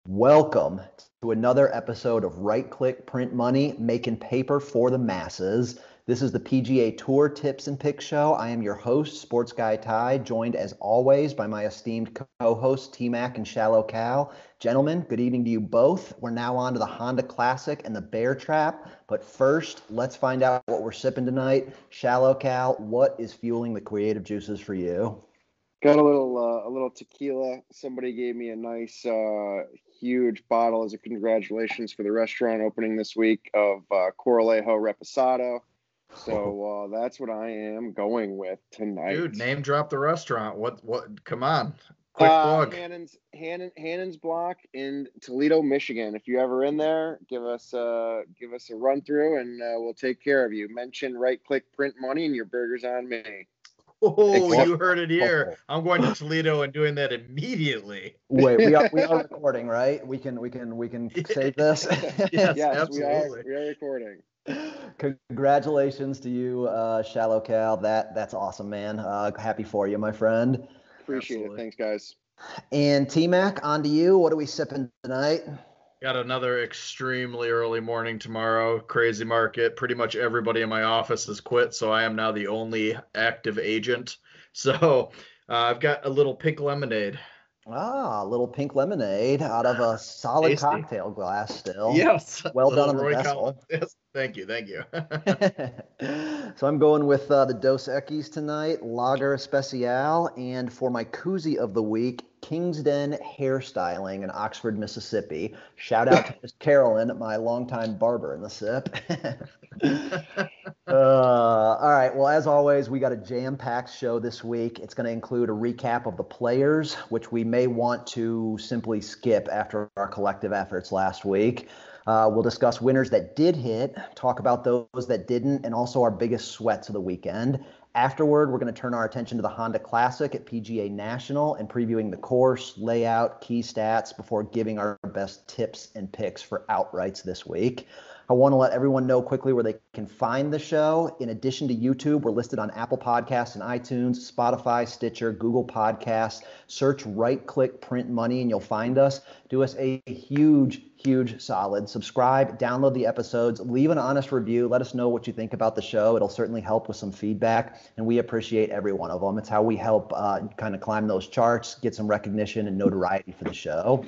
Welcome to another episode of Right Click Print Money, making paper for the masses. This is the PGA Tour Tips and Picks Show. I am your host, SportsGuyTy, joined as always by my esteemed co-hosts, Tmac and ShallowCal. Gentlemen, good evening to you both. We're now on to the Honda Classic and the Bear Trap. But first, let's find out what we're sipping tonight. ShallowCal, what is fueling the creative juices for you? Got a little tequila. Somebody gave me a nice, huge bottle as a congratulations for the restaurant opening this week of Coralejo Reposado. So that's what I am going with tonight. Dude, name drop the restaurant. What? Come on, quick plug. Hannon's Block in Toledo, Michigan. If you're ever in there, give us a run through, and we'll take care of you. Mention Right Click Print Money, and your burger's on me. Oh, you heard it here. I'm going to Toledo and doing that immediately. Wait, we are recording, right? We can save this. Yes, Yes, absolutely. we are recording. Congratulations to you, ShallowCal. That's awesome, man. Happy for you, my friend. Appreciate Absolutely. it. Thanks, guys. And T-Mac, on to you. What are we sipping tonight? Got another extremely early morning tomorrow. Crazy market. Pretty much everybody in my office has quit, so I am now the only active agent. So I've got a little pink lemonade. Ah, a little pink lemonade out of a solid Tasty. cocktail glass still. Yes. Well Little done on the Roy vessel. Collins. Yes. Thank you. So I'm going with the Dos Equis tonight, Lager Especial, and for my koozie of the week, King's Den Hairstyling in Oxford, Mississippi. Shout out to Miss Carolyn, my longtime barber in the SIP. All right. Well, as always, we got a jam-packed show this week. It's going to include a recap of the players, which we may want to simply skip after our collective efforts last week. We'll discuss winners that did hit, talk about those that didn't, and also our biggest sweats of the weekend. Afterward, we're going to turn our attention to the Honda Classic at PGA National and previewing the course, layout, key stats before giving our best tips and picks for outrights this week. I want to let everyone know quickly where they can find the show. In addition to YouTube, we're listed on Apple Podcasts and iTunes, Spotify, Stitcher, Google Podcasts. Search Right Click Print Money and you'll find us. Do us a huge solid. Subscribe, download the episodes, leave an honest review. Let us know what you think about the show. It'll certainly help with some feedback, and we appreciate every one of them. It's how we help kind of climb those charts, get some recognition and notoriety for the show.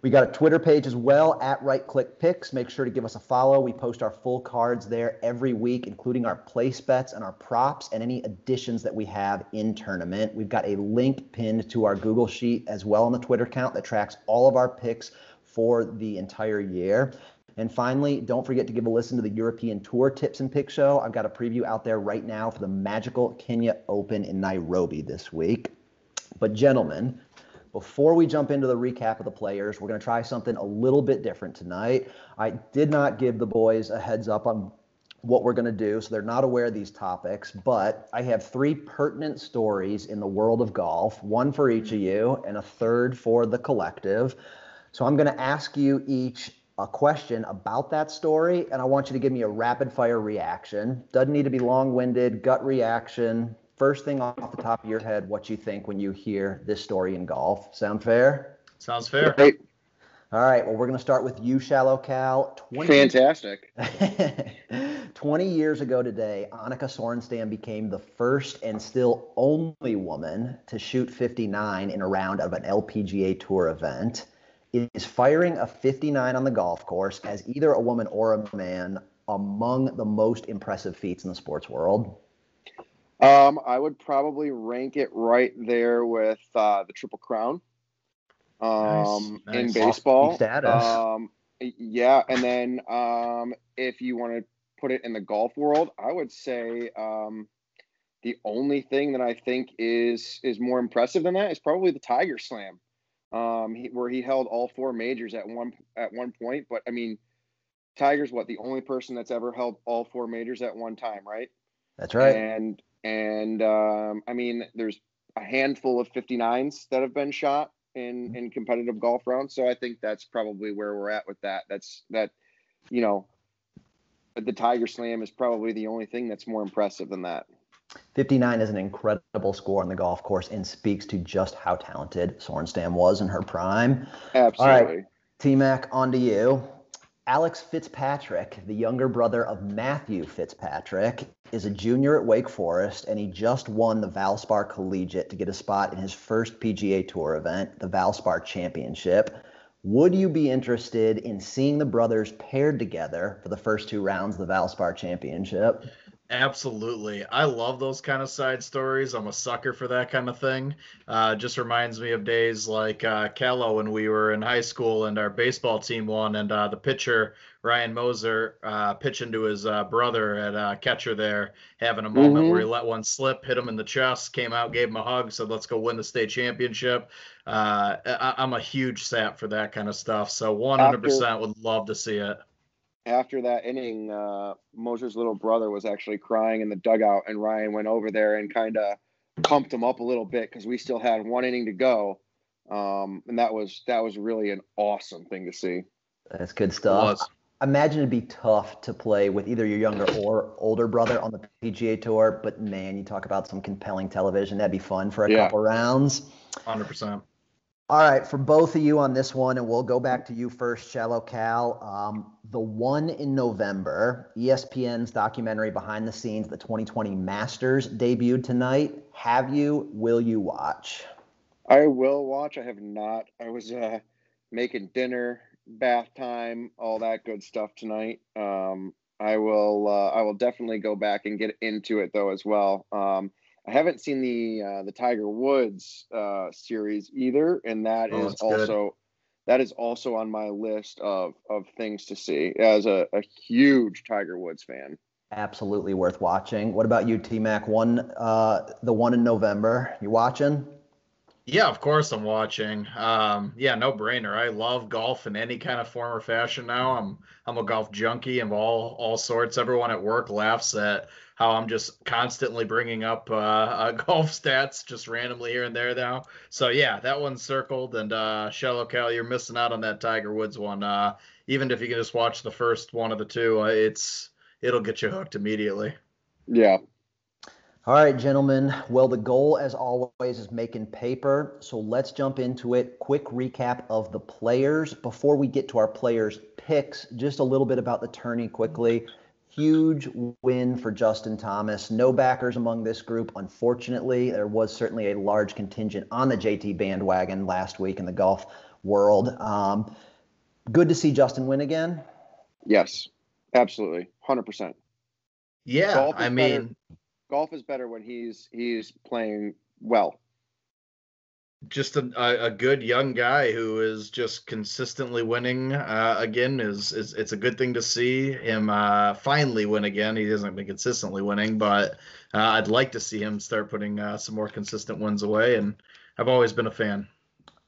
We got a Twitter page as well, at Right Click Picks. Make sure to give us a follow. We post our full cards there every week, including our place bets and our props and any additions that we have in tournament. We've got a link pinned to our Google Sheet as well on the Twitter account that tracks all of our picks for the entire year. And finally, don't forget to give a listen to the European Tour Tips and Picks Show. I've got a preview out there right now for the magical Kenya Open in Nairobi this week. But gentlemen, before we jump into the recap of the players, we're going to try something a little bit different tonight. I did not give the boys a heads up on what we're going to do, so they're not aware of these topics, but I have 3 pertinent stories in the world of golf, one for each of you and a third for the collective. So I'm going to ask you each a question about that story, and I want you to give me a rapid-fire reaction. Doesn't need to be long-winded, gut reaction. First thing off the top of your head, what you think when you hear this story in golf. Sound fair? Sounds fair. Great. All right, well, we're going to start with you, ShallowCal. Fantastic. 20 years ago today, Annika Sorenstam became the first and still only woman to shoot 59 in a round of an LPGA Tour event. Is firing a 59 on the golf course as either a woman or a man among the most impressive feats in the sports world? I would probably rank it right there with the Triple Crown in baseball. Status. Yeah, and then if you want to put it in the golf world, I would say the only thing that I think is more impressive than that is probably the Tiger Slam, where he held all 4 majors at one point. But I mean, Tiger's the only person that's ever held all 4 majors at one time, right? That's right. And I mean, there's a handful of 59s that have been shot in competitive golf rounds. So I think that's probably where we're at with that. The Tiger Slam is probably the only thing that's more impressive than that. 59 is an incredible score on the golf course and speaks to just how talented Sorenstam was in her prime. All right, Absolutely. T-Mac, on to you. Alex Fitzpatrick, the younger brother of Matthew Fitzpatrick, is a junior at Wake Forest, and he just won the Valspar Collegiate to get a spot in his first PGA Tour event, the Valspar Championship. Would you be interested in seeing the brothers paired together for the first two rounds of the Valspar Championship? Absolutely. I love those kind of side stories. I'm a sucker for that kind of thing. Just reminds me of days like Callow when we were in high school and our baseball team won, and the pitcher, Ryan Moser, pitching to his brother at catcher there, having a moment where he Mm-hmm. let one slip, hit him in the chest, came out, gave him a hug, said, "Let's go win the state championship." I'm a huge sap for that kind of stuff. So After 100% would love to see it. after that inning, Moser's little brother was actually crying in the dugout, and Ryan went over there and kind of pumped him up a little bit because we still had one inning to go, and that was really an awesome thing to see. That's good It stuff. was. Imagine it'd be tough to play with either your younger or older brother on the PGA Tour, but man, you talk about some compelling television. That'd be fun for a Yeah. couple rounds. 100%. All right, for both of you on this one, and we'll go back to you first, Shallow Cal. The one in November, ESPN's documentary Behind the Scenes, the 2020 Masters debuted tonight. Have you? Will you watch? I will watch. I have not. I was making dinner, bath time, all that good stuff tonight. I will definitely go back and get into it though as well. I haven't seen the Tiger Woods series either, and Oh, it's good. that is also on my list of things to see as a huge Tiger Woods fan. Absolutely worth watching. What about you, T-Mac? The one in November. You watching? Yeah, of course I'm watching. Yeah, no brainer. I love golf in any kind of form or fashion now. I'm a golf junkie of all sorts. Everyone at work laughs at how I'm just constantly bringing up golf stats just randomly here and there now. So yeah, that one's circled. And Shallow Cal, you're missing out on that Tiger Woods one. Even if you can just watch the first one of the two, it'll get you hooked immediately. Yeah. All right, gentlemen. Well, the goal, as always, is making paper. So let's jump into it. Quick recap of the players. Before we get to our players' picks, just a little bit about the tourney quickly. Huge win for Justin Thomas. No backers among this group, unfortunately. There was certainly a large contingent on the JT bandwagon last week in the golf world. Good to see Justin win again. Yes. Absolutely. 100%. Yeah, Golf I is better. mean, Golf is better when he's playing well. just a good young guy who is just consistently winning again is it's a good thing to see him finally win again. He hasn't been consistently winning, but I'd like to see him start putting some more consistent wins away, and I've always been a fan.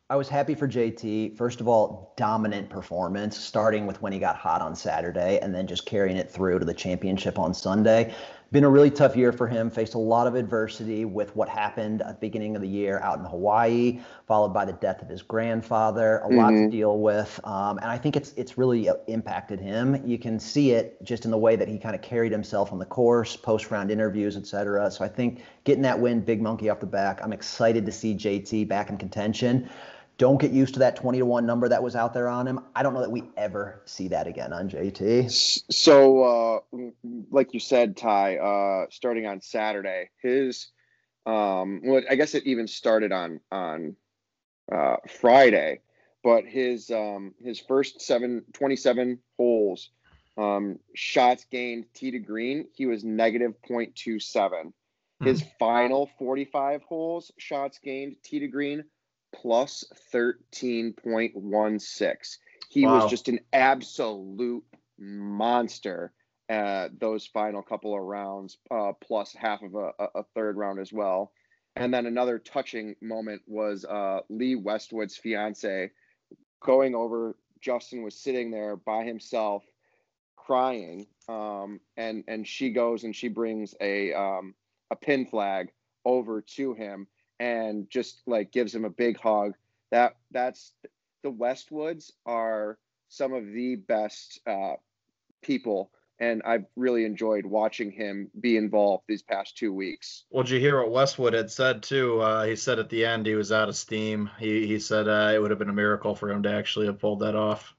I was happy for JT. First of all, dominant performance, starting with when he got hot on Saturday and then just carrying it through to the championship on Sunday. Been a really tough year for him, faced a lot of adversity with what happened at the beginning of the year out in Hawaii, followed by the death of his grandfather, a lot to Mm-hmm. deal with. And I think it's really impacted him. You can see it just in the way that he kind of carried himself on the course, post-round interviews, et cetera. So I think getting that win, big monkey off the back. I'm excited to see JT back in contention. Don't get used to that 20-1 number that was out there on him. I don't know that we ever see that again on JT. So, like you said, Ty, starting on Saturday, his well, I guess it even started on Friday, but his first 27 holes, shots gained tee to green, he was negative 0.27. Hmm. His final 45 holes, shots gained tee to green, plus 13.16. He was Wow. just an absolute monster those final couple of rounds, plus half of a third round as well. And then another touching moment was Lee Westwood's fiance going over. Justin was sitting there by himself, crying, and she goes and she brings a pin flag over to him and just like gives him a big hug. That's the Westwoods are some of the best people and I've really enjoyed watching him be involved these past 2 weeks. Well, did you hear what Westwood had said too? He said at the end he was out of steam. He said it would have been a miracle for him to actually have pulled that off.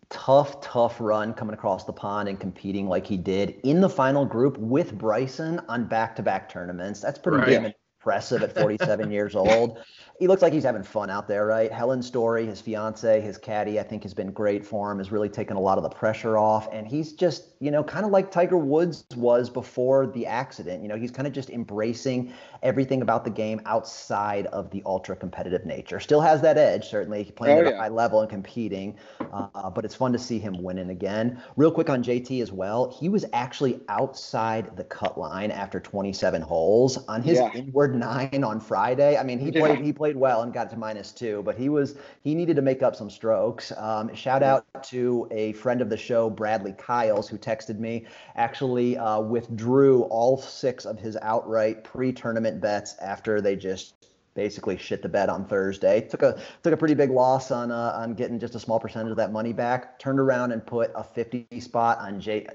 Tough run coming across the pond and competing like he did in the final group with Bryson on back-to-back tournaments. That's pretty Right. damn impressive at 47 years old. He looks like he's having fun out there, right? Helen Story, his fiance, his caddy, I think has been great for him, has really taken a lot of the pressure off. And he's just, kind of like Tiger Woods was before the accident. He's kind of just embracing everything about the game outside of the ultra competitive nature. Still has that edge, certainly playing at a high level and competing. But it's fun to see him winning again. Real quick on JT as well. He was actually outside the cut line after 27 holes on his inward 9 on Friday. I mean, he played well and got to -2, but he needed to make up some strokes. Shout out to a friend of the show, Bradley Kiles, who texted me, actually withdrew all 6 of his outright pre-tournament bets after they just basically shit the bed on Thursday. Took a pretty big loss on getting just a small percentage of that money back. Turned around and put a 20 spot on JT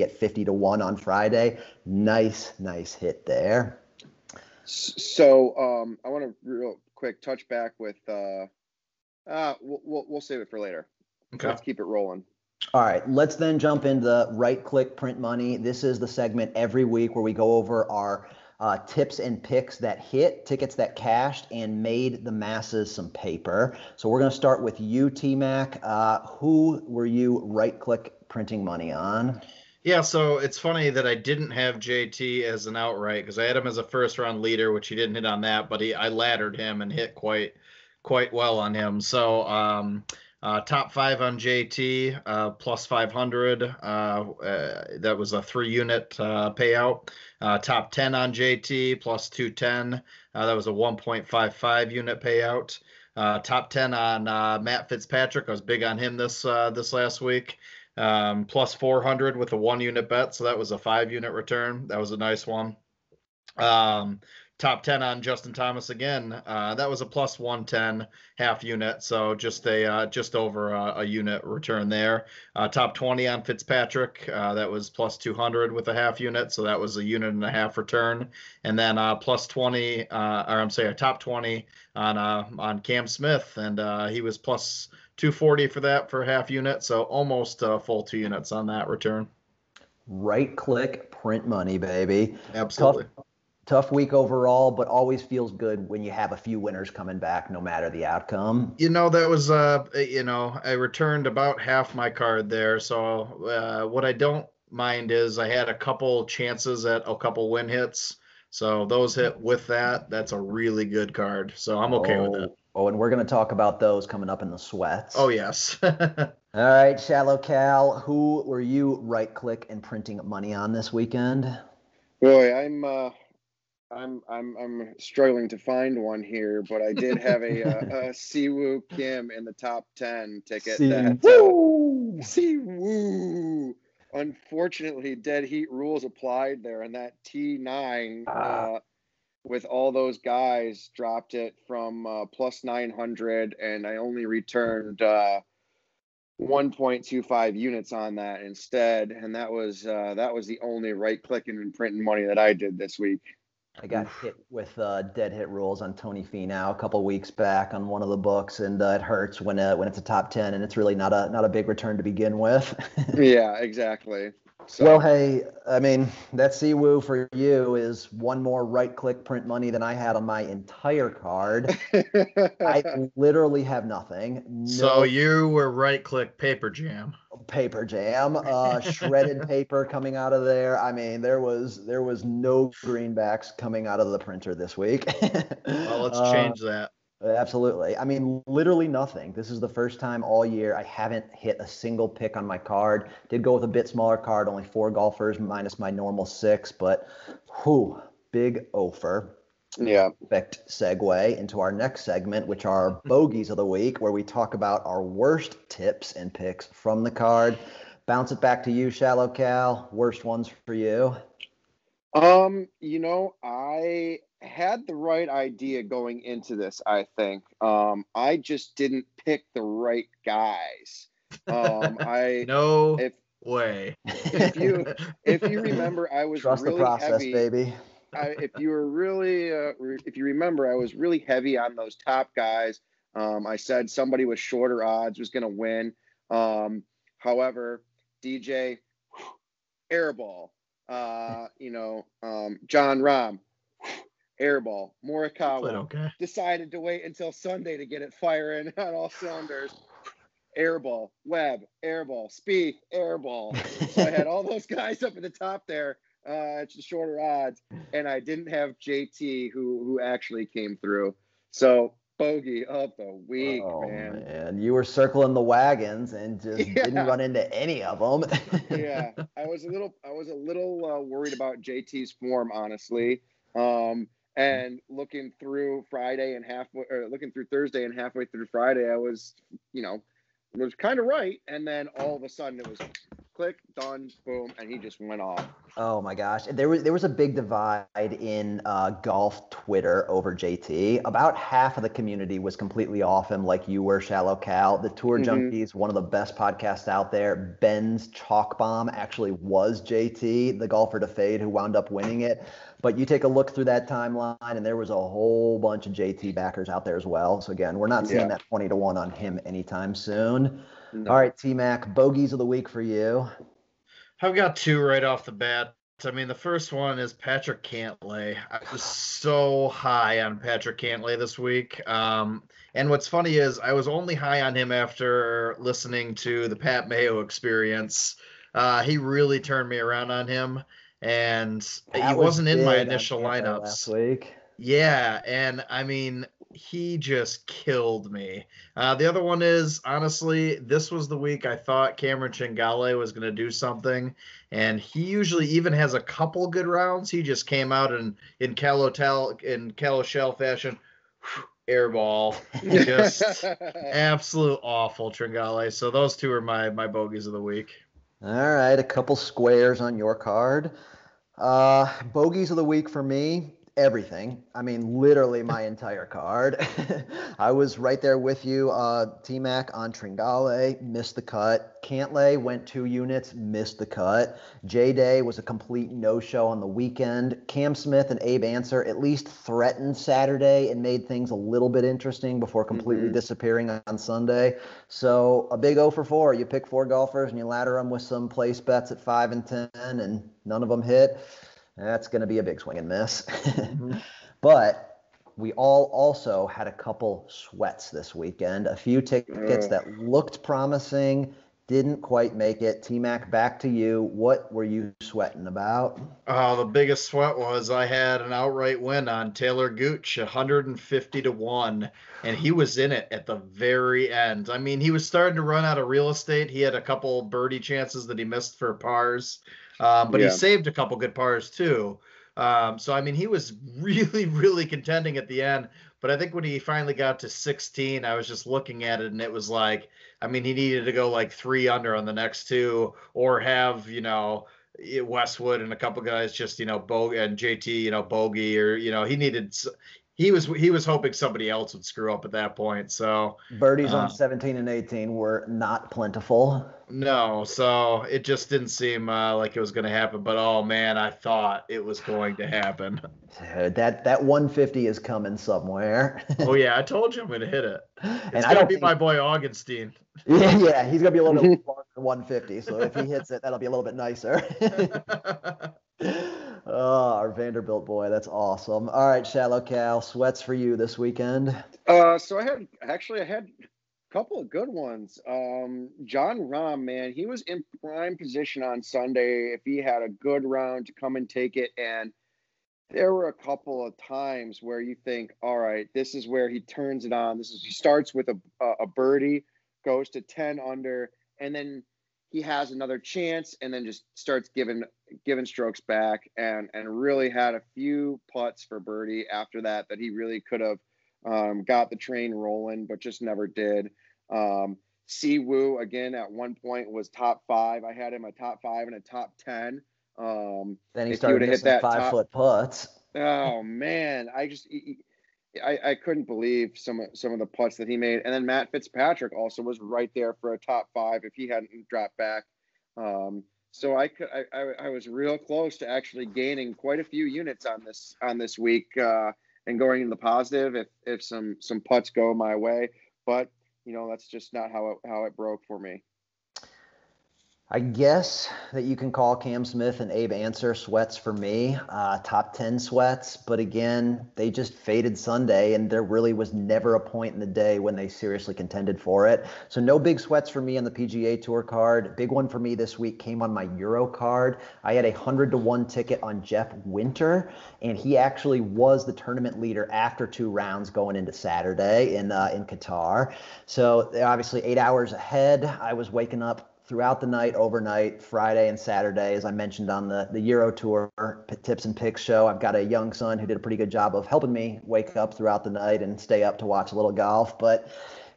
at 50-1 on Friday. Nice hit there. So I want to real quick touch back with we'll save it for later. Okay. Let's keep it rolling. All right, let's then jump into right-click print money. This is the segment every week where we go over our tips and picks that hit, tickets that cashed, and made the masses some paper. So we're going to start with you, Tmac. Who were you right-click printing money on? Yeah, so it's funny that I didn't have JT as an outright because I had him as a first-round leader, which he didn't hit on that, but I laddered him and hit quite well on him. So top 5 on JT, plus 500. That was a 3-unit payout. Top 10 on JT, plus 210. That was a 1.55 unit payout. Top 10 on Matt Fitzpatrick. I was big on him this last week. Plus 400 with a 1-unit bet. So that was a 5-unit return. That was a nice one. Top 10 on Justin Thomas again. That was a plus 110 half unit. So just over a unit return there. Top 20 on Fitzpatrick. That was plus 200 with a half unit. So that was a unit and a half return. And then plus 20, top 20 on Cam Smith. And he was plus 240 for that for a half unit. So almost full 2 units on that return. Right click, print money, baby. Absolutely. Tough week overall, but always feels good when you have a few winners coming back, no matter the outcome. That was, I returned about half my card there. So what I don't mind is I had a couple chances at a couple win hits. So those hit with that. That's a really good card. So I'm okay with it. Oh, and we're going to talk about those coming up in the sweats. Oh, yes. All right, ShallowCal, who were you right-click and printing money on this weekend? Boy, I'm struggling to find one here, but I did have a Siwoo Kim in the top 10 ticket. Siwoo. Unfortunately, dead heat rules applied there, and that T9 with all those guys dropped it from plus 900, and I only returned 1.25 units on that instead, and that was the only right clicking and printing money that I did this week. I got hit with dead hit rules on Tony Finau a couple weeks back on one of the books, and it hurts when it's a top 10 and it's really not a big return to begin with. Yeah, exactly. So. Well, hey, I mean, that Siwoo for you is one more right-click print money than I had on my entire card. I literally have nothing. So you were right-click paper jam. Paper jam, shredded paper coming out of there. I mean, there was no greenbacks coming out of the printer this week. Well, let's change that. Absolutely. I mean, literally nothing. This is the first time all year I haven't hit a single pick on my card. Did go with a bit smaller card, only 4 golfers minus my normal 6, but big offer. Yeah. Perfect segue into our next segment, which are bogeys of the week, where we talk about our worst tips and picks from the card. Bounce it back to you, ShallowCal. Worst ones for you. I had the right idea going into this, I think. I just didn't pick the right guys. No if way. if you remember, I was Trust the really process, heavy. baby. If you remember, I was really heavy on those top guys. I said somebody with shorter odds was going to win. However, DJ, airball. John Rahm, airball. Morikawa Okay. decided to wait until Sunday to get it firing on all cylinders. Airball. Webb, airball. Spieth, airball. So I had all those guys up at the top there. It's the shorter odds, and I didn't have JT who actually came through. So bogey of the week, man. You were circling the wagons and just didn't run into any of them. Yeah, I was a little worried about JT's form, honestly. And looking through Thursday and halfway through Friday, I was kind of right, and then all of a sudden it was click, done, boom, and he just went off. Oh my gosh, there was a big divide in golf Twitter over JT. About half of the community was completely off him, like you were, ShallowCal. The Tour Junkies, one of the best podcasts out there. Ben's Chalk Bomb actually was JT, the golfer to fade, who wound up winning it. But you take a look through that timeline, and there was a whole bunch of JT backers out there as well. So again, we're not seeing that 20-1 on him anytime soon. No. All right, T-Mac, bogeys of the week for you. I've got two right off the bat. I mean, the first one is Patrick Cantlay. I was so high on Patrick Cantlay this week. And what's funny is I was only high on him after listening to the Pat Mayo Experience. He really turned me around on him. And he wasn't in my initial lineups last week. Yeah, and I mean, he just killed me. The other one is, honestly, this was the week I thought Cameron Chingale was going to do something, and he usually even has a couple good rounds. He just came out in Calo Shell fashion, airball, just absolute awful Chingale. So those two are my bogeys of the week. All right, a couple squares on your card. Bogeys of the week for me. Everything. I mean, literally my entire card. I was right there with you. T-Mac on Tringale, missed the cut. Cantlay went 2 units, missed the cut. J-Day was a complete no-show on the weekend. Cam Smith and Abe Answer at least threatened Saturday and made things a little bit interesting before completely disappearing on Sunday. So a big 0 for 4. You pick 4 golfers and you ladder them with some place bets at 5 and 10, and none of them hit. That's going to be a big swing and miss. But we all also had a couple sweats this weekend. A few tickets that looked promising, didn't quite make it. T-Mac, back to you. What were you sweating about? Oh, the biggest sweat was I had an outright win on Taylor Gooch, 150-1, and he was in it at the very end. I mean, he was starting to run out of real estate. He had a couple birdie chances that he missed for pars. But he saved a couple good pars too. So, I mean, he was really, really contending at the end. But I think when he finally got to 16, I was just looking at it, and it was like, I mean, he needed to go like 3 under on the next 2, or have, Westwood and a couple guys just, bogey, and JT, bogey, or, he was hoping somebody else would screw up at that point. So birdies on 17 and 18 were not plentiful. No, so it just didn't seem like it was going to happen. But oh man, I thought it was going to happen. That 150 is coming somewhere. Oh yeah, I told you I'm going to hit it. It's going to be my boy Augustine. Yeah, he's going to be a little bit longer than 150. So if he hits it, that'll be a little bit nicer. Oh, our Vanderbilt boy, that's awesome. All right, ShallowCal, sweats for you this weekend. So I had a couple of good ones. John Rahm, man, he was in prime position on Sunday if he had a good round to come and take it. And there were a couple of times where you think, all right, this is where he turns it on. He starts with a birdie, goes to 10 under, and then he has another chance, and then just starts giving strokes back, and really had a few putts for birdie after that he really could have got the train rolling, but just never did. Siwoo, again, at one point was top 5. I had him a top 5 and a top 10. Then he started missing 5-foot putts. Oh man, I couldn't believe some of the putts that he made. And then Matt Fitzpatrick also was right there for a top 5 if he hadn't dropped back. So I was real close to actually gaining quite a few units on this week and going in the positive if some putts go my way. But that's just not how it broke for me. I guess that you can call Cam Smith and Abe Answer sweats for me, top 10 sweats. But again, they just faded Sunday, and there really was never a point in the day when they seriously contended for it. So no big sweats for me on the PGA Tour card. Big one for me this week came on my Euro card. I had a 100-to-1 ticket on Jeff Winter, and he actually was the tournament leader after 2 rounds going into Saturday in Qatar. So obviously 8 hours ahead. I was waking up throughout the night, overnight, Friday and Saturday, as I mentioned on the Euro Tour Tips and Picks show. I've got a young son who did a pretty good job of helping me wake up throughout the night and stay up to watch a little golf. But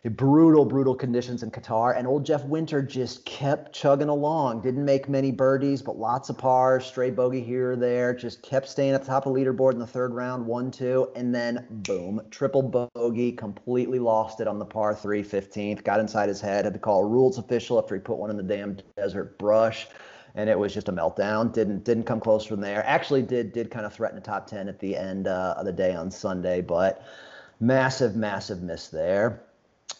brutal conditions in Qatar. And old Jeff Winter just kept chugging along. Didn't make many birdies, but lots of pars, stray bogey here or there. Just kept staying at the top of the leaderboard in the 3rd round, 1-2, and then boom, triple bogey, completely lost it on the par 3, 15th. Got inside his head, had to call a rules official after he put one in the damn desert brush. And it was just a meltdown. Didn't come close from there. Actually did kind of threaten a top 10 at the end of the day on Sunday, but massive miss there.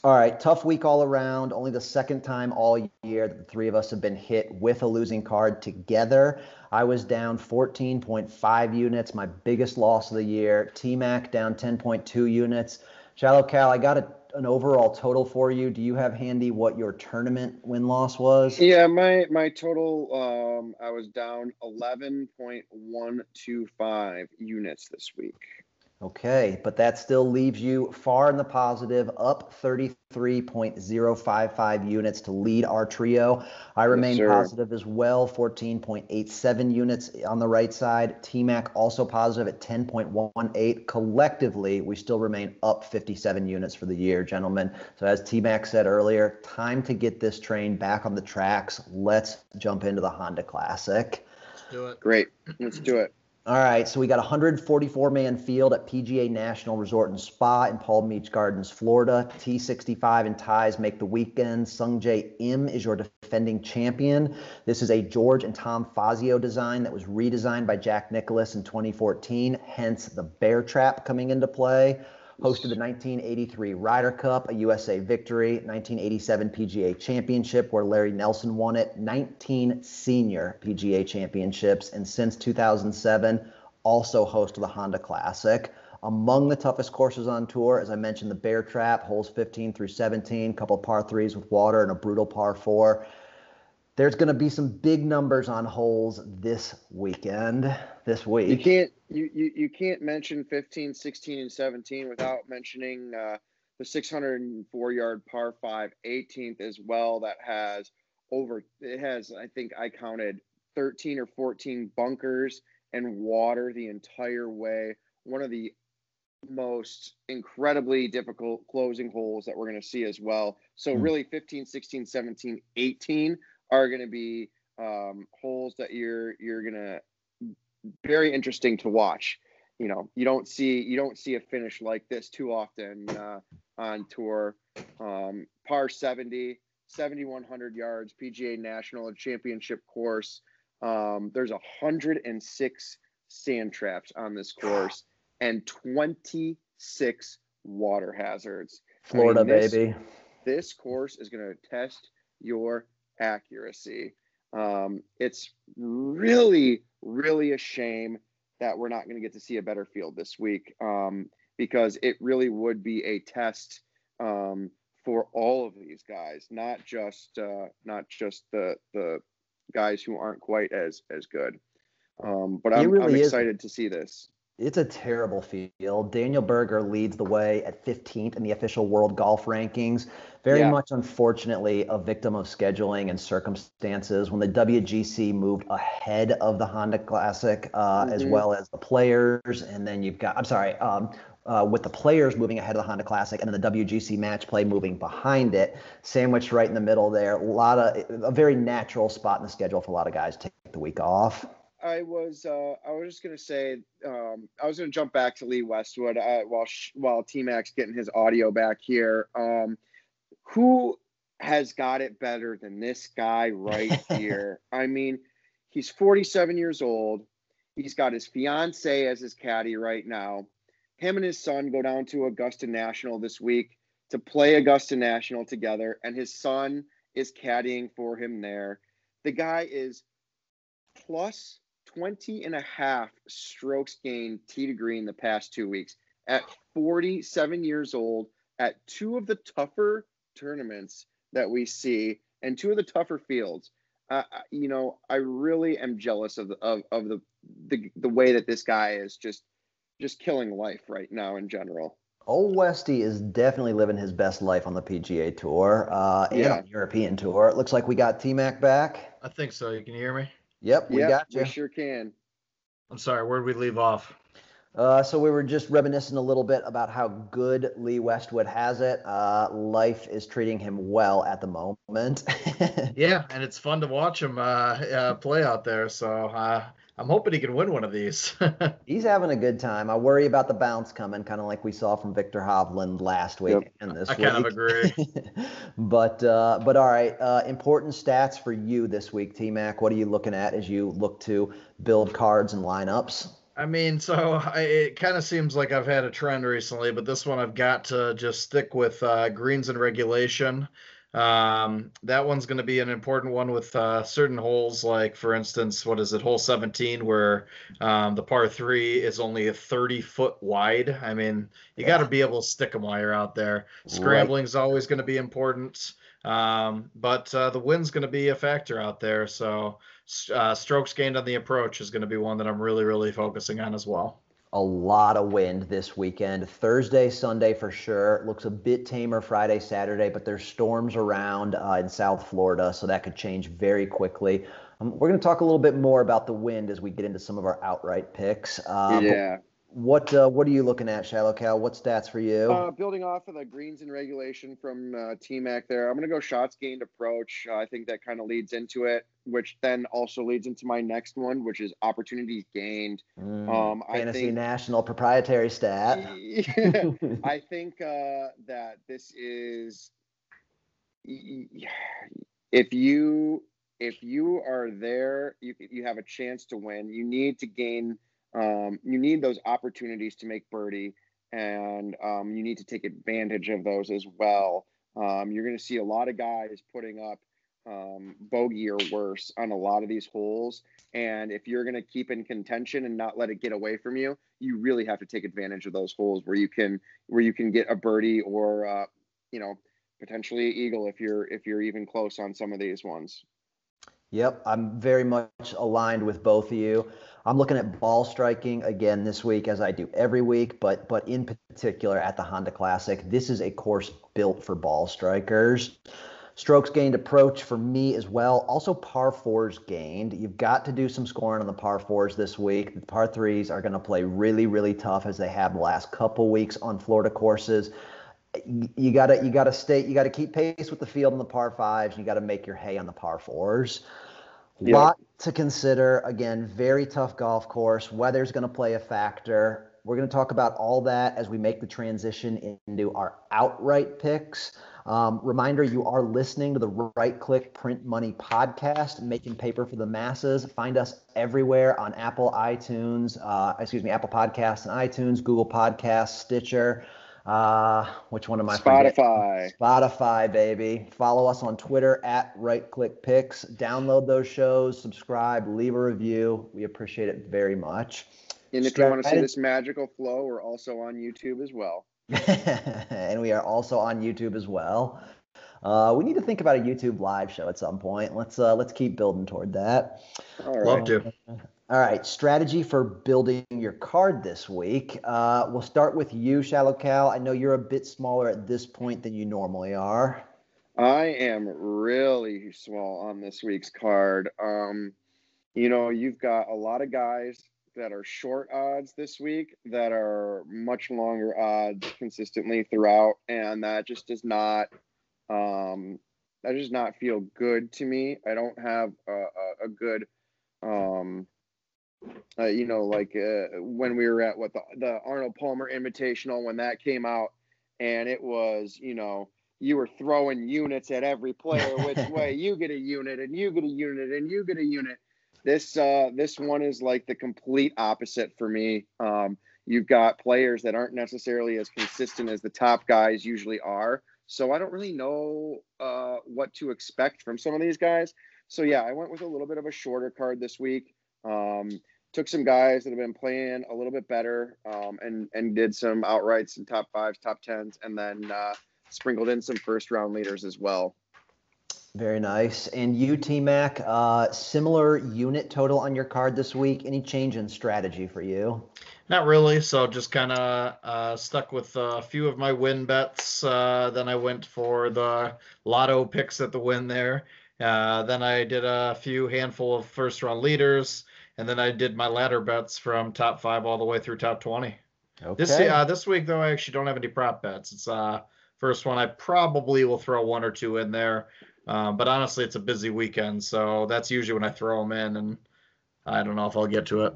All right, tough week all around. Only the 2nd time all year that the 3 of us have been hit with a losing card together. I was down 14.5 units, my biggest loss of the year. Tmac down 10.2 units. ShallowCal, I got an overall total for you. Do you have handy what your tournament win-loss was? Yeah, my total, I was down 11.125 units this week. Okay, but that still leaves you far in the positive, up 33.055 units to lead our trio. I remain positive as well, 14.87 units on the right side. Tmac also positive at 10.18. Collectively, we still remain up 57 units for the year, gentlemen. So as Tmac said earlier, time to get this train back on the tracks. Let's jump into the Honda Classic. Let's do it. Great, let's do it. All right, so we got a 144-man field at PGA National Resort and Spa in Palm Beach Gardens, Florida. T65 and ties make the weekend. Sungjae Im is your defending champion. This is a George and Tom Fazio design that was redesigned by Jack Nicklaus in 2014, hence the bear trap coming into play. Hosted the 1983 Ryder Cup, a USA victory, 1987 PGA Championship where Larry Nelson won it, 19 senior PGA Championships, and since 2007, also host of the Honda Classic. Among the toughest courses on tour, as I mentioned, the bear trap, holes 15 through 17, couple par 3s with water, and a brutal par 4. There's going to be some big numbers on holes this week. You can't mention 15, 16, and 17 without mentioning the 604-yard par 5 18th as well. That has I think I counted 13 or 14 bunkers and water the entire way. One of the most incredibly difficult closing holes that we're going to see as well. So really 15, 16, 17, 18 are going to be holes that you're going to very interesting to watch. You don't see a finish like this too often on tour. Par 70, 7,100 yards, PGA National Championship course. There's 106 sand traps on this course and 26 water hazards. Florida, baby. This course is going to test your accuracy. It's really a shame that we're not going to get to see a better field this week, because it really would be a test for all of these guys, not just the guys who aren't quite as good. But I'm excited to see this. It's a terrible field. Daniel Berger leads the way at 15th in the official world golf rankings. Very much, unfortunately, a victim of scheduling and circumstances. When the WGC moved ahead of the Honda Classic, as well as the players, and then you've got, with the players moving ahead of the Honda Classic and then the WGC match play moving behind it, sandwiched right in the middle there. A very natural spot in the schedule for a lot of guys to take the week off. I was just gonna say, I was gonna jump back to Lee Westwood while T-Mac's getting his audio back here. Who has got it better than this guy right here? I mean, he's 47 years old. He's got his fiance as his caddy right now. Him and his son go down to Augusta National this week to play Augusta National together, and his son is caddying for him there. The guy is plus 20.5 strokes gained tee to green the past 2 weeks at 47 years old at two of the tougher tournaments that we see and two of the tougher fields. I really am jealous of the way that this guy is just killing life right now in general. Old Westy is definitely living his best life on the PGA Tour and Yeah. on the European Tour. It looks like we got T-Mac back. I think so. You can hear me? Yep, we got you. We sure can. I'm sorry. Where'd we leave off? So we were just reminiscing a little bit about how good Lee Westwood has it. Life is treating him well at the moment. Yeah, and it's fun to watch him play out there. So I'm hoping he can win one of these. He's having a good time. I worry about the bounce coming, kind of like we saw from Victor Hovland last week and this week. I kind of agree. But all right, important stats for you this week, T-Mac. What are you looking at as you look to build cards and lineups? I mean, so it kind of seems like I've had a trend recently, but this one I've got to just stick with greens and regulation. That one's going to be an important one with certain holes, like, for instance, what is it, hole 17, where the par 3 is only a 30-foot wide. I mean, you got to be able to stick them while you're out there. Scrambling is always going to be important, but the wind's going to be a factor out there. So strokes gained on the approach is going to be one that I'm really, really focusing on as well. A lot of wind this weekend. Thursday, Sunday for sure. Looks a bit tamer Friday, Saturday, but there's storms around in South Florida, so that could change very quickly. We're going to talk a little bit more about the wind as we get into some of our outright picks. What are you looking at, ShallowCal? What stats for you? Building off of the greens and regulation from T-Mac there, I'm going to go shots gained approach. I think that kind of leads into it, which then also leads into my next one, which is opportunities gained. Fantasy National proprietary stat. I think that this is, if you are there, you have a chance to win. You need to gain. You need those opportunities to make birdie, and you need to take advantage of those as well. You're going to see a lot of guys putting up bogey or worse on a lot of these holes, and if you're going to keep in contention and not let it get away from you, you really have to take advantage of those holes where you can get a birdie or potentially eagle if you're even close on some of these ones. Yep, I'm very much aligned with both of you. I'm looking at ball striking again this week, as I do every week, but in particular at the Honda Classic. This is a course built for ball strikers. Strokes gained approach for me as well. Also par 4s gained. You've got to do some scoring on the par 4s this week. The par 3s are going to play really, really tough as they have the last couple weeks on Florida courses. You gotta keep pace with the field on the par 5s. You got to make your hay on the par 4s. Yep. Lot to consider. Again, very tough golf course. Weather's going to play a factor. We're going to talk about all that as we make the transition into our outright picks. Reminder, you are listening to the Right Click Print Money podcast, making paper for the masses. Find us everywhere on Apple Podcasts and iTunes, Google Podcasts, Stitcher. Which one am I Spotify. Spotify, baby. Follow us on Twitter at Right Click Picks. Download those shows, subscribe, leave a review. We appreciate it very much. And if you want to see this magical flow, we're also on YouTube as well. And we are also on YouTube as well. We need to think about a YouTube live show at some point. Let's keep building toward that. All right. Love to. All right, strategy for building your card this week. We'll start with you, ShallowCal. I know you're a bit smaller at this point than you normally are. I am really small on this week's card. You've got a lot of guys that are short odds this week that are much longer odds consistently throughout, and that just does not feel good to me. I don't have a good when we were at the Arnold Palmer Invitational, when that came out, and it was, you were throwing units at every player, which way you get a unit and you get a unit and you get a unit. This one is like the complete opposite for me. You've got players that aren't necessarily as consistent as the top guys usually are. So I don't really know what to expect from some of these guys. So yeah, I went with a little bit of a shorter card this week. Took some guys that have been playing a little bit better, and did some outrights and top fives, top tens, and then sprinkled in some first round leaders as well. Very nice. And you, T-Mac, similar unit total on your card this week. Any change in strategy for you? Not really. So just kind of stuck with a few of my win bets. Then I went for the lotto picks at the win there. Then I did a few handful of first round leaders. And then I did my ladder bets from top 5 all the way through top 20. Okay. This week, though, I actually don't have any prop bets. It's first one. I probably will throw 1 or 2 in there. But honestly, it's a busy weekend, so that's usually when I throw them in, and I don't know if I'll get to it.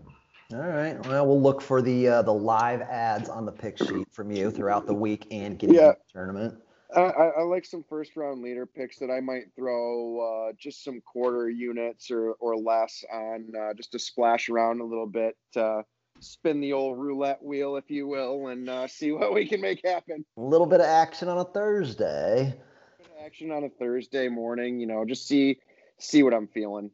All right. Well, we'll look for the live ads on the pick sheet from you throughout the week and getting into the tournament. I like some first round leader picks that I might throw just some quarter units or less on, just to splash around a little bit, spin the old roulette wheel, if you will, and see what we can make happen. A little bit of action on a Thursday. Action on a Thursday morning, just see what I'm feeling.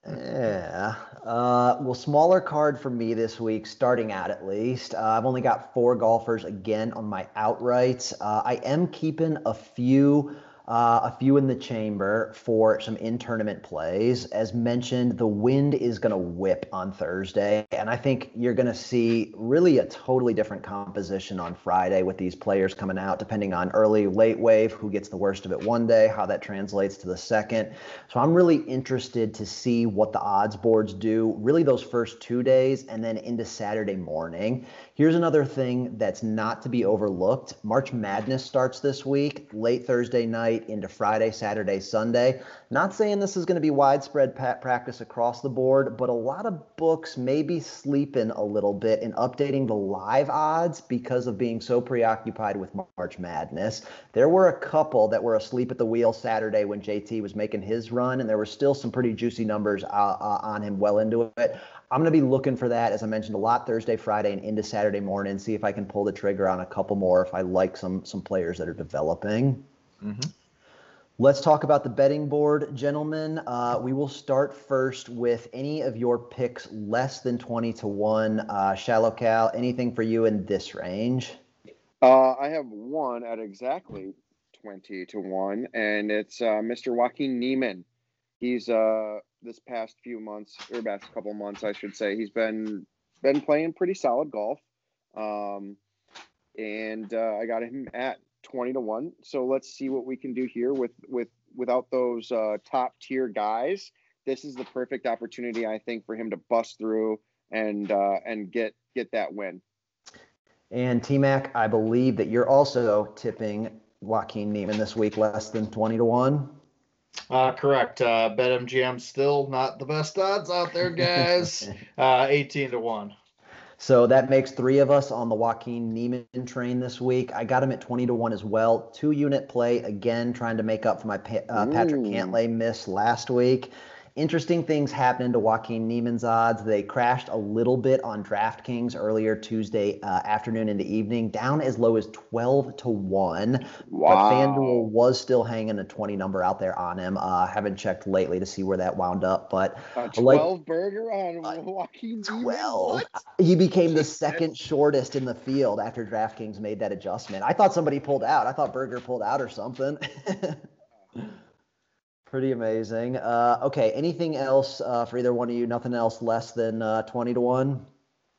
Yeah. Well, smaller card for me this week, starting out at least. I've only got 4 golfers again on my outrights. I am keeping a few in the chamber for some in-tournament plays. As mentioned, the wind is going to whip on Thursday, and I think you're going to see really a totally different composition on Friday with these players coming out, depending on early, late wave, who gets the worst of it one day, how that translates to the second. So I'm really interested to see what the odds boards do, really those first 2 days and then into Saturday morning. Here's another thing that's not to be overlooked. March Madness starts this week, late Thursday night into Friday, Saturday, Sunday. Not saying this is going to be widespread practice across the board, but a lot of books may be sleeping a little bit in updating the live odds because of being so preoccupied with March Madness. There were a couple that were asleep at the wheel Saturday when JT was making his run, and there were still some pretty juicy numbers on him well into it. I'm going to be looking for that, as I mentioned, a lot Thursday, Friday, and into Saturday morning, see if I can pull the trigger on a couple more if I like some players that are developing. Mm-hmm. Let's talk about the betting board, gentlemen. We will start first with any of your picks less than 20 to 1. ShallowCal, anything for you in this range? I have one at exactly 20 to 1, and it's Mr. Joaquin Niemann. He's this past couple months, I should say, he's been playing pretty solid golf, and I got him at 20 to 1. So let's see what we can do here without those top tier guys. This is the perfect opportunity, I think, for him to bust through and get that win. And T-Mac, I believe that you're also tipping Joaquin Niemann this week less than 20 to 1. Correct. BetMGM still not the best odds out there, guys. 18 to 1. So that makes 3 of us on the Joaquin Niemann train this week. I got him at 20 to 1 as well. 2-unit play, again, trying to make up for my Patrick Cantlay miss last week. Interesting things happening to Joaquin Niemann's odds. They crashed a little bit on DraftKings earlier Tuesday afternoon into evening, down as low as 12 to 1. Wow. But FanDuel was still hanging a 20 number out there on him. Haven't checked lately to see where that wound up. But 12 burger on Joaquin Niemann? 12. He became the second shortest in the field after DraftKings made that adjustment. I thought somebody pulled out. I thought Berger pulled out or something. Pretty amazing. Okay, anything else for either one of you? Nothing else less than 20 to 1?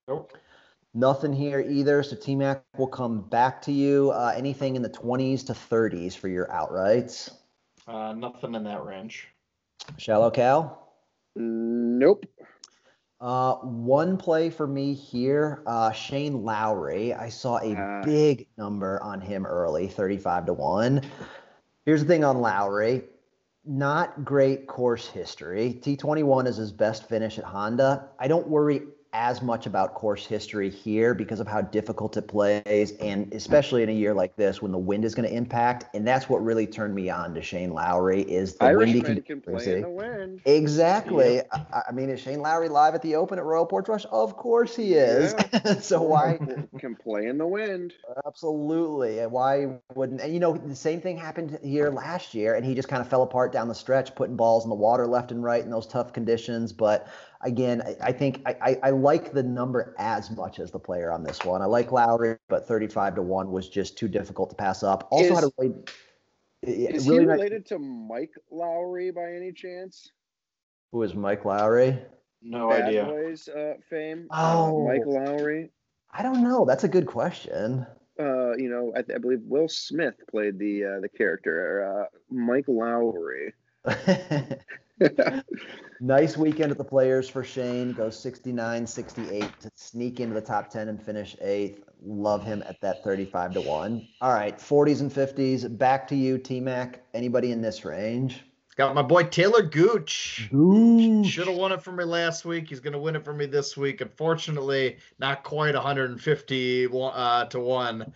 Nope. Nothing here either. So T-Mac will come back to you. Anything in the 20s to 30s for your outrights? Nothing in that range. ShallowCal? Nope. One play for me here, Shane Lowry. I saw a big number on him early, 35 to 1. Here's the thing on Lowry. Not great course history. T21 is his best finish at Honda. I don't worry as much about course history here because of how difficult it plays, and especially in a year like this when the wind is going to impact. And that's what really turned me on to Shane Lowry is the windy Irishman can play in the wind. Exactly. Yep. I mean, is Shane Lowry live at the Open at Royal Portrush? Of course he is. Yeah. So why can play in the wind? Absolutely. And why wouldn't, and the same thing happened here last year, and he just kind of fell apart down the stretch, putting balls in the water left and right in those tough conditions. But again, I think I like the number as much as the player on this one. I like Lowry, but 35-1 was just too difficult to pass up. Also had a really, is really he related to Mike Lowry by any chance? Who is Mike Lowry? No Bad idea. Boys fame. Oh. Mike Lowry. I don't know. That's a good question. I believe Will Smith played the character, Mike Lowry. Nice weekend at the Players for Shane. Goes 69-68 to sneak into the top 10 and finish 8th. Love him at that 35-1. All right, 40s and 50s. Back to you, T-Mac. Anybody in this range? Got my boy Taylor Gooch. Should have won it for me last week. He's going to win it for me this week. Unfortunately, not quite 150 to 1.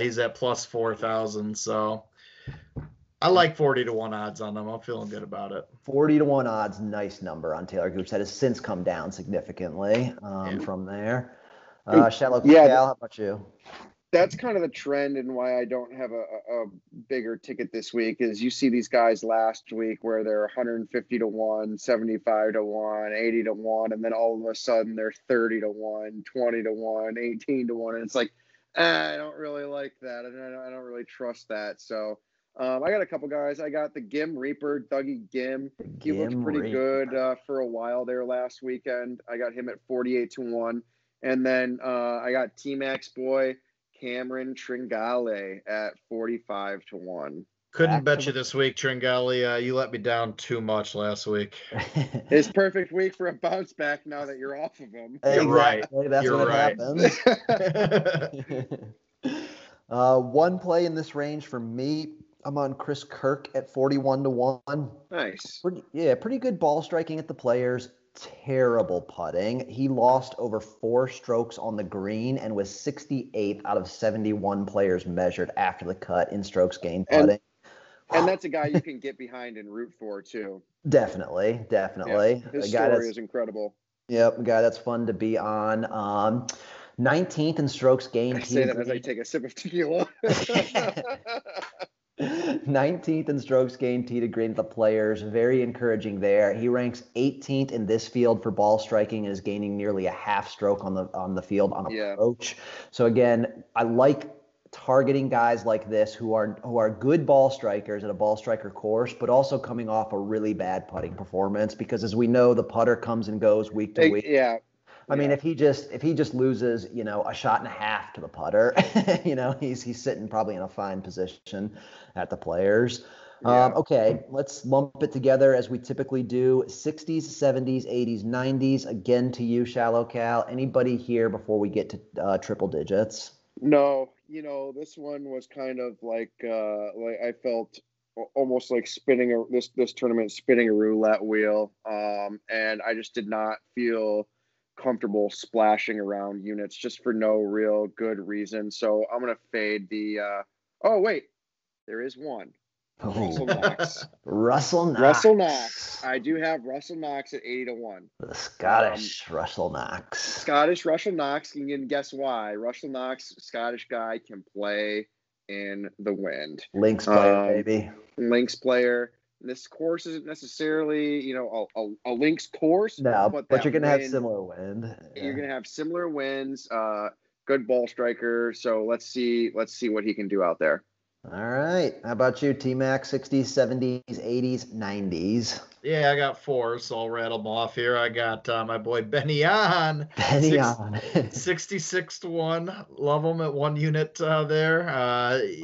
He's at plus 4,000. So I like 40-1 odds on them. I'm feeling good about it. 40-1 odds, nice number on Taylor Gooch. That has since come down significantly from there. ShallowCal, how about you? That's kind of the trend, and why I don't have a bigger ticket this week is you see these guys last week where they're 150-1, 75-1, 80-1, and then all of a sudden they're 30-1, 20-1, 18-1, and it's like, I don't really like that, and I don't really trust that. So I got a couple guys. I got the Gim Reaper, Dougie Gim. He looked pretty good for a while there last weekend. I got him at 48-1, and then I got T-Mac's boy Cameron Tringale at 45-1. Couldn't bet you this week, Tringale. You let me down too much last week. His perfect week for a bounce back now that you're off of him. You're right. That's You're what right. happens. One play in this range for me. I'm on Chris Kirk at 41-1. Nice. Pretty good ball striking at the Players. Terrible putting. He lost over 4 strokes on the green and was 68th out of 71 players measured after the cut in strokes gained putting. And that's a guy you can get behind and root for too. Definitely. Yeah. His story is incredible. Yep, a guy that's fun to be on. 19th in strokes gained. I say that as I take a sip of tequila. 19th in strokes gained tee to green at the Players. Very encouraging there. He ranks 18th in this field for ball striking and is gaining nearly a half stroke on the field on approach. So again, I like targeting guys like this who are good ball strikers at a ball striker course, but also coming off a really bad putting performance, because as we know, the putter comes and goes week to week. Yeah. I mean, if he just loses, a shot and a half to the putter, he's sitting probably in a fine position at the Players. Yeah. Okay, let's lump it together as we typically do. 60s, 70s, 80s, 90s. Again, to you, ShallowCal. Anybody here before we get to triple digits? No, this one was kind of like I felt almost like spinning this tournament spinning a roulette wheel, and I just did not feel comfortable splashing around units just for no real good reason. So I'm gonna fade the. Oh wait, there is one. Russell Knox. Russell Knox. I do have Russell Knox at 80-1. The Scottish Russell Knox. Scottish Russell Knox. You can guess why. Russell Knox, Scottish guy, can play in the wind. Links player, baby. Links player. This course isn't necessarily, a links course. No, but you're going to have similar wind. Yeah. You're going to have similar winds. Good ball striker. So let's see what he can do out there. All right. How about you, T-Mac? 60s, 70s, 80s, 90s. Yeah, I got 4, so I'll rattle them off here. I got my boy Benny On. 66-1. Love him at 1 unit there.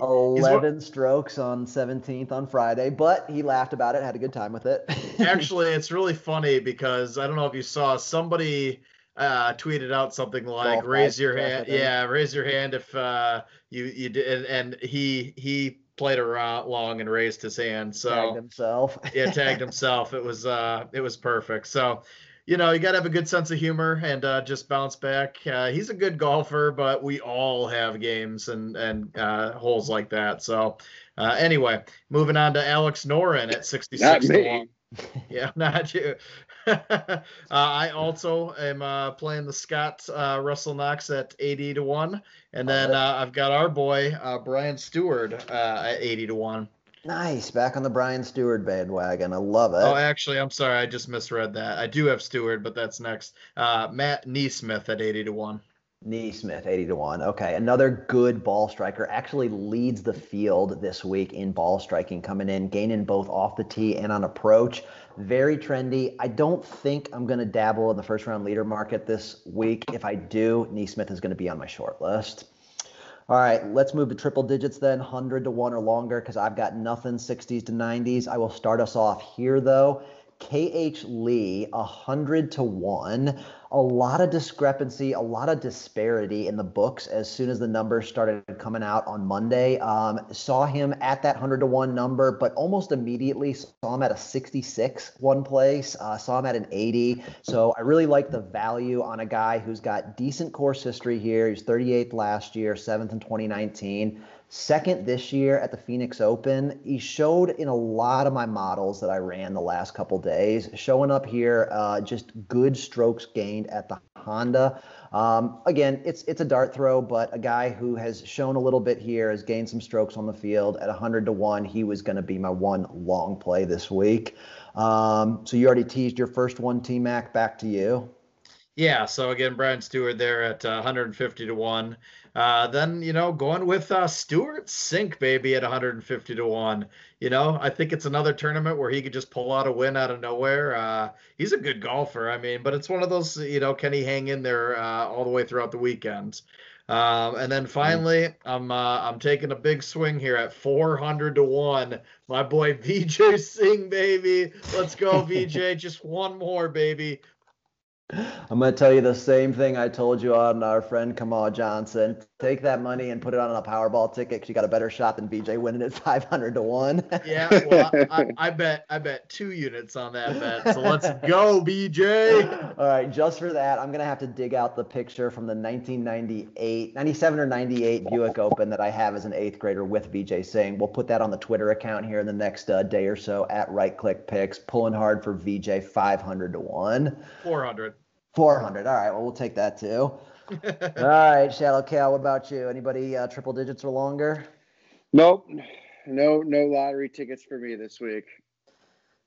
11 strokes on 17th on Friday, but he laughed about it, had a good time with it. Actually, it's really funny because I don't know if you saw somebody tweeted out something like raise your hand. Yeah, raise your hand if you did, and he played along and raised his hand. So tagged himself. Tagged himself. It was perfect. So you got to have a good sense of humor and just bounce back. He's a good golfer, but we all have games and holes like that. So anyway, moving on to Alex Noren at 66 to 1. Yeah, not you. I also am playing the Scott Russell Knox at 80 to 1. And then I've got our boy, Brian Stewart at 80 to 1. Nice. Back on the Brian Stewart bandwagon. I love it. Oh, actually, I'm sorry. I just misread that. I do have Stewart, but that's next. Matt Neesmith at 80 to 1. Neesmith, 80 to 1. Okay. Another good ball striker. Actually leads the field this week in ball striking, coming in, gaining both off the tee and on approach. Very trendy. I don't think I'm going to dabble in the first round leader market this week. If I do, Neesmith is going to be on my short list. All right, let's move to triple digits then, 100 to 1 or longer, because I've got nothing 60s to 90s. I will start us off here, though. KH Lee, 100 to 1. A lot of discrepancy, a lot of disparity in the books as soon as the numbers started coming out on Monday. Saw him at that 100 to 1 number, but almost immediately saw him at a 66 one place, saw him at an 80. So I really like the value on a guy who's got decent course history here. He was 38th last year, 7th in 2019. Second this year at the Phoenix Open. He showed in a lot of my models that I ran the last couple days, showing up here, just good strokes gained at the Honda. Again, it's a dart throw, but a guy who has shown a little bit here, has gained some strokes on the field at 100 to 1. He was going to be my one long play this week. So you already teased your first one, Tmac. Back to you. Yeah, so again, Brian Stewart there at 150 to 1. Then, going with Stewart Sink, baby, at 150 to 1. I think it's another tournament where he could just pull out a win out of nowhere. He's a good golfer, but it's one of those, can he hang in there all the way throughout the weekend? And then finally, I'm taking a big swing here at 400 to 1. My boy VJ Singh, baby. Let's go, VJ. Just one more, baby. I'm going to tell you the same thing I told you on our friend Kamal Johnson. Take that money and put it on a Powerball ticket because you got a better shot than BJ winning at 500 to 1. Yeah, well, I bet 2 units on that bet. So let's go, BJ. All right, just for that, I'm going to have to dig out the picture from the 97 or 98 Buick Open that I have as an 8th grader with BJ Singh. We'll put that on the Twitter account here in the next day or so at Right Click Picks. Pulling hard for VJ 500 to 1. 400. 400. All right. Well, we'll take that too. All right. ShallowCal, what about you? Anybody triple digits or longer? Nope. No lottery tickets for me this week.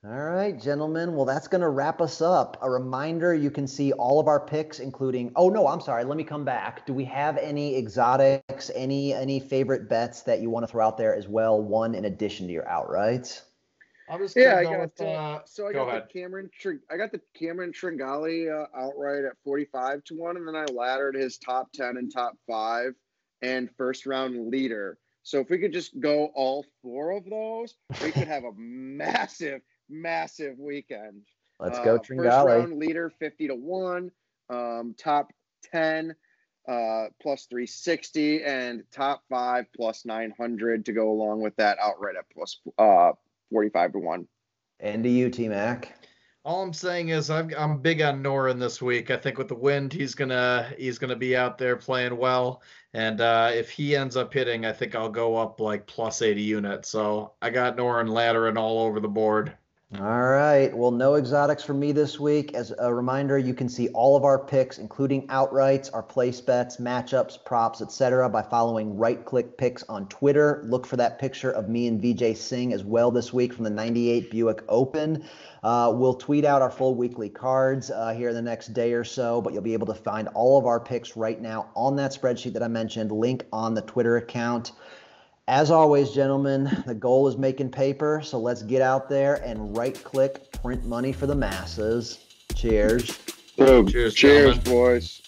All right, gentlemen. Well, that's going to wrap us up. A reminder, you can see all of our picks, including, oh, no, I'm sorry. Let me come back. Do we have any exotics, any favorite bets that you want to throw out there as well? One in addition to your outrights? I got the Cameron Tringali outright at 45 to 1, and then I laddered his top 10 and top 5 and first round leader. So if we could just go all 4 of those, we could have a massive weekend. Let's go Tringali. First round leader 50 to 1, top 10 plus 360, and top 5 plus 900 to go along with that outright at plus 45 to 1. And to you, T-Mac. All I'm saying is I'm big on Noren this week. I think with the wind, he's gonna be out there playing well. And if he ends up hitting, I think I'll go up like plus 80 units. So I got Noren laddering all over the board. All right. Well, no exotics for me this week. As a reminder, you can see all of our picks, including outrights, our place bets, matchups, props, etc., by following Right Click Picks on Twitter. Look for that picture of me and VJ Singh as well this week from the 98 Buick Open. We'll tweet out our full weekly cards here in the next day or so, but you'll be able to find all of our picks right now on that spreadsheet that I mentioned, link on the Twitter account. As always, gentlemen, the goal is making paper, so let's get out there and right-click print money for the masses. Cheers. Cheers, boys.